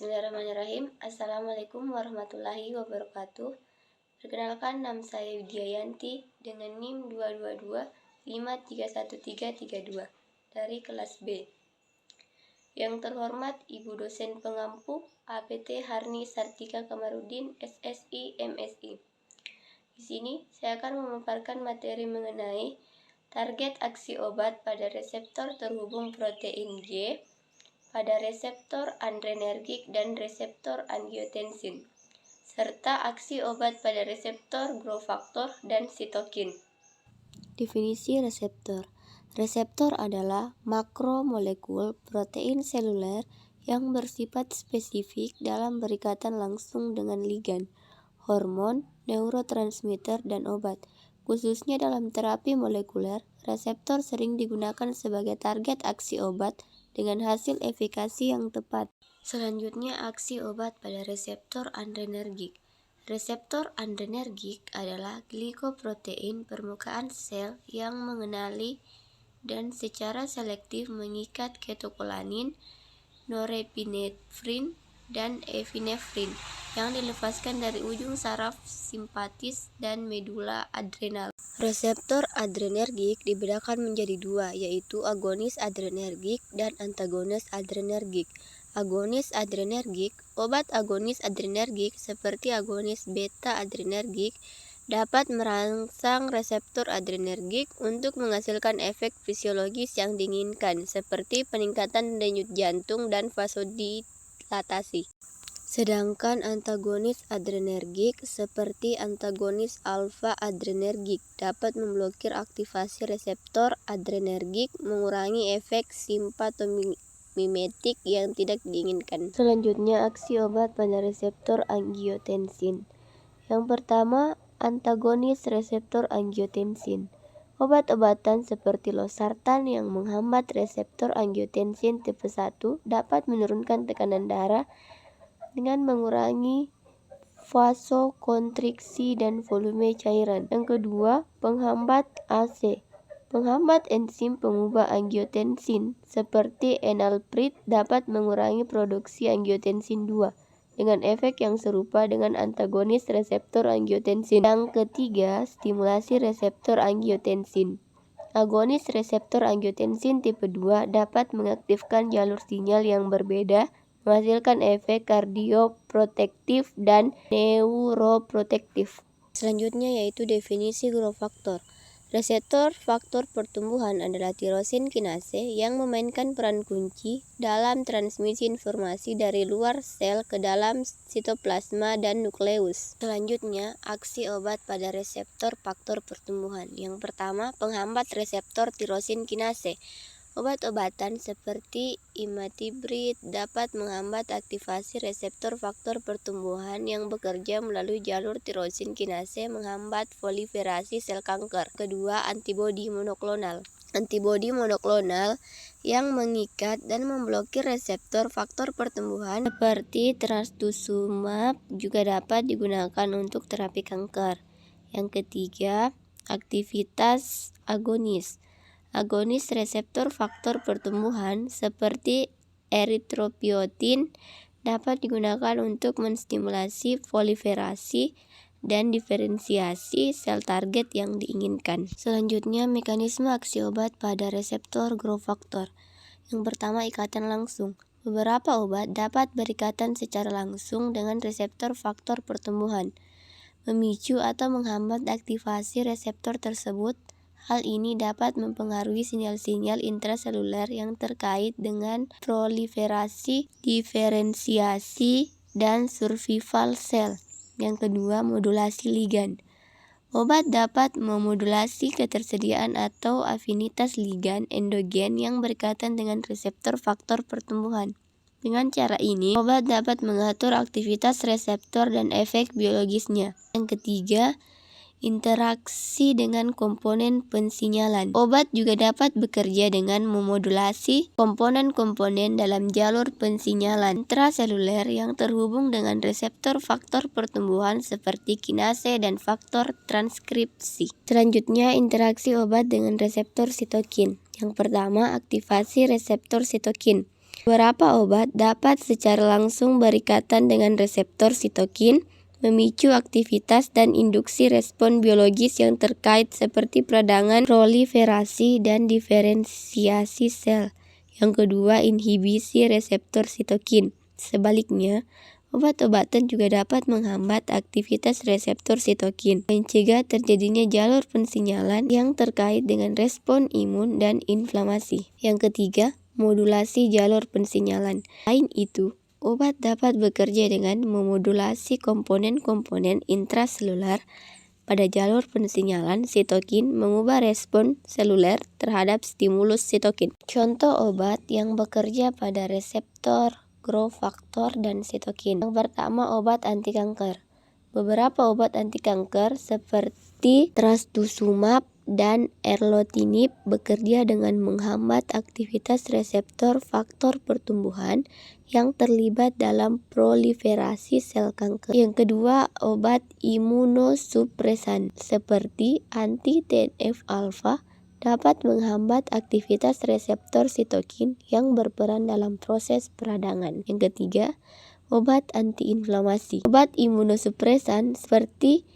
Bismillahirrahmanirrahim. Assalamualaikum warahmatullahi wabarakatuh. Perkenalkan, nama saya Widiayanti dengan NIM 222531332 dari kelas B. Yang terhormat Ibu dosen pengampu APT Harni Sartika Kamarudin, SSI, MSI. Di sini saya akan memaparkan materi mengenai target aksi obat pada reseptor terhubung protein G, pada reseptor adrenergik dan reseptor angiotensin, serta aksi obat pada reseptor growth factor dan sitokin. Definisi reseptor. Reseptor adalah makromolekul protein seluler yang bersifat spesifik dalam berikatan langsung dengan ligan, hormon, neurotransmitter, dan obat. Khususnya dalam terapi molekuler, reseptor sering digunakan sebagai target aksi obat dengan hasil efikasi yang tepat. Selanjutnya, aksi obat pada reseptor adrenergik. Reseptor adrenergik adalah glikoprotein permukaan sel yang mengenali dan secara selektif mengikat ketokolanin, norepinefrin, dan epinefrin yang dilepaskan dari ujung saraf simpatis dan medula adrenal. Reseptor adrenergik dibedakan menjadi dua, yaitu agonis adrenergik dan antagonis adrenergik. Agonis adrenergik. Obat agonis adrenergik seperti agonis beta adrenergik dapat merangsang reseptor adrenergik untuk menghasilkan efek fisiologis yang diinginkan, seperti peningkatan denyut jantung dan vasodilatasi. Sedangkan antagonis adrenergik seperti antagonis alfa adrenergik dapat memblokir aktivasi reseptor adrenergik, mengurangi efek simpatomimetik yang tidak diinginkan. Selanjutnya, aksi obat pada reseptor angiotensin. Yang pertama, antagonis reseptor angiotensin. Obat-obatan seperti losartan yang menghambat reseptor angiotensin tipe 1 dapat menurunkan tekanan darah dengan mengurangi vasokonstriksi dan volume cairan. Yang kedua, penghambat AC. Penghambat enzim pengubah angiotensin seperti enalapril dapat mengurangi produksi angiotensin 2 dengan efek yang serupa dengan antagonis reseptor angiotensin. Yang ketiga, stimulasi reseptor angiotensin. Agonis reseptor angiotensin tipe 2 dapat mengaktifkan jalur sinyal yang berbeda, menghasilkan efek kardioprotektif dan neuroprotektif. Selanjutnya yaitu definisi growth factor. Reseptor faktor pertumbuhan adalah tirosin kinase yang memainkan peran kunci dalam transmisi informasi dari luar sel ke dalam sitoplasma dan nukleus. Selanjutnya, aksi obat pada reseptor faktor pertumbuhan. Yang pertama, penghambat reseptor tirosin kinase. Obat-obatan seperti imatibrid dapat menghambat aktivasi reseptor faktor pertumbuhan yang bekerja melalui jalur tirosin kinase, menghambat proliferasi sel kanker. Kedua, antibodi monoklonal. Antibodi monoklonal yang mengikat dan memblokir reseptor faktor pertumbuhan seperti trastuzumab juga dapat digunakan untuk terapi kanker. Yang ketiga, aktivitas agonis. Agonis reseptor faktor pertumbuhan seperti eritropoietin dapat digunakan untuk menstimulasi proliferasi dan diferensiasi sel target yang diinginkan. Selanjutnya, mekanisme aksi obat pada reseptor growth factor. Yang pertama, ikatan langsung. Beberapa obat dapat berikatan secara langsung dengan reseptor faktor pertumbuhan, memicu atau menghambat aktivasi reseptor tersebut. Hal ini dapat mempengaruhi sinyal-sinyal intraseluler yang terkait dengan proliferasi, diferensiasi, dan survival sel. Yang kedua, modulasi ligan. Obat dapat memodulasi ketersediaan atau afinitas ligan endogen yang berkaitan dengan reseptor faktor pertumbuhan. Dengan cara ini, obat dapat mengatur aktivitas reseptor dan efek biologisnya. Yang ketiga, interaksi dengan komponen pensinyalan. Obat juga dapat bekerja dengan memodulasi komponen-komponen dalam jalur pensinyalan intraseluler yang terhubung dengan reseptor faktor pertumbuhan seperti kinase dan faktor transkripsi. Selanjutnya, interaksi obat dengan reseptor sitokin. Yang pertama, aktivasi reseptor sitokin. Beberapa obat dapat secara langsung berikatan dengan reseptor sitokin, memicu aktivitas dan induksi respon biologis yang terkait seperti peradangan, proliferasi, dan diferensiasi sel. Yang kedua, inhibisi reseptor sitokin. Sebaliknya, obat-obatan juga dapat menghambat aktivitas reseptor sitokin, mencegah terjadinya jalur pensinyalan yang terkait dengan respon imun dan inflamasi. Yang ketiga, modulasi jalur pensinyalan. Selain itu, obat dapat bekerja dengan memodulasi komponen-komponen intraseluler pada jalur pensinyalan sitokin, mengubah respon seluler terhadap stimulus sitokin. Contoh obat yang bekerja pada reseptor, growth factor, dan sitokin. Yang pertama, obat anti kanker. Beberapa obat anti kanker seperti trastuzumab dan erlotinib bekerja dengan menghambat aktivitas reseptor faktor pertumbuhan yang terlibat dalam proliferasi sel kanker. Yang kedua, obat imunosupresan seperti anti-TNF-alfa dapat menghambat aktivitas reseptor sitokin yang berperan dalam proses peradangan. Yang ketiga, obat antiinflamasi. Obat imunosupresan seperti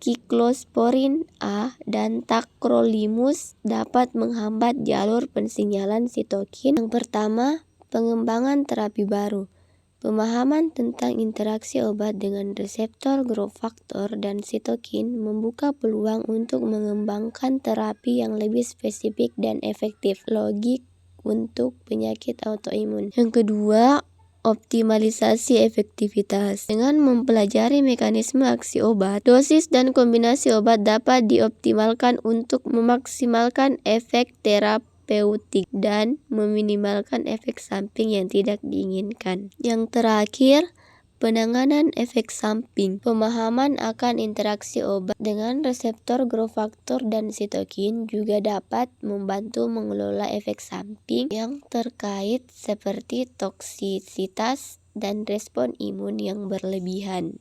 Cyclosporin A dan tacrolimus dapat menghambat jalur pensinyalan sitokin. Yang pertama, pengembangan terapi baru. Pemahaman tentang interaksi obat dengan reseptor growth factor dan sitokin membuka peluang untuk mengembangkan terapi yang lebih spesifik dan efektif logik untuk penyakit autoimun. Yang kedua, optimalisasi efektivitas. Dengan mempelajari mekanisme aksi obat, dosis dan kombinasi obat dapat dioptimalkan untuk memaksimalkan efek terapeutik dan meminimalkan efek samping yang tidak diinginkan. Yang terakhir, penanganan efek samping. Pemahaman akan interaksi obat dengan reseptor growth factor dan sitokin juga dapat membantu mengelola efek samping yang terkait seperti toksisitas dan respon imun yang berlebihan.